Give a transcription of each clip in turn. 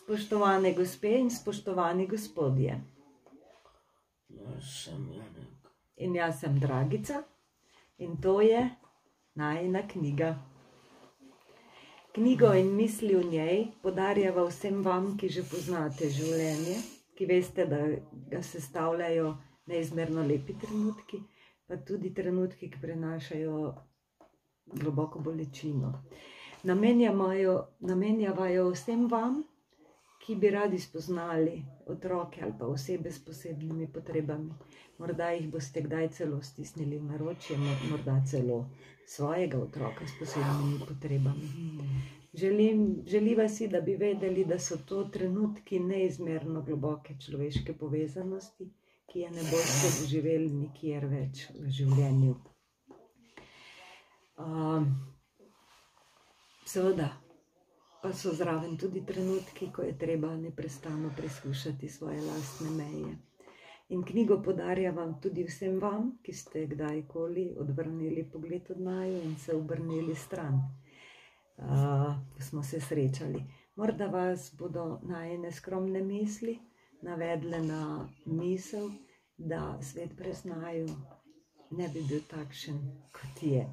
Spoštovane gospe in spoštovani gospodje. Jaz sem Janek. In jaz sem Dragica in to je najina knjiga. Knjigo in misli v njej podarjava vsem vam, ki že poznate življenje, ki veste, da ga sestavljajo neizmerno lepi trenutki, pa tudi trenutki, ki prenašajo globoko bolečino. Namenjavajo vsem vam, ki bi radi spoznali otroke ali pa osebe s posebnimi potrebami. Morda jih boste kdaj celo stisnili v naročje, morda celo svojega otroka s posebnimi potrebami. Želiva si, da bi vedeli, da so to trenutki neizmerno globoke človeške povezanosti, ki je ne boste doživeli nikjer več v življenju. Seveda pa so zraven tudi trenutki, ko je treba neprestano preskušati svoje lastne meje. In knjigo podarjavam tudi vsem vam, ki ste kdajkoli odvrnili pogled od naju in se obrnili stran. Ko smo se srečali. Morda vas bodo najine skromne misli navedle na misel, da svet brez naju ne bi bil takšen, kot je.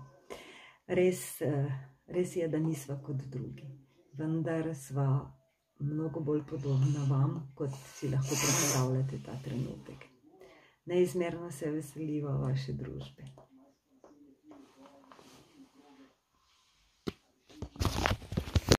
Res je, da nisva kot drugi, vendar sva mnogo bolj podobna vam, kot si lahko predstavljate ta trenutek. Neizmerno se veseliva vaše družbe.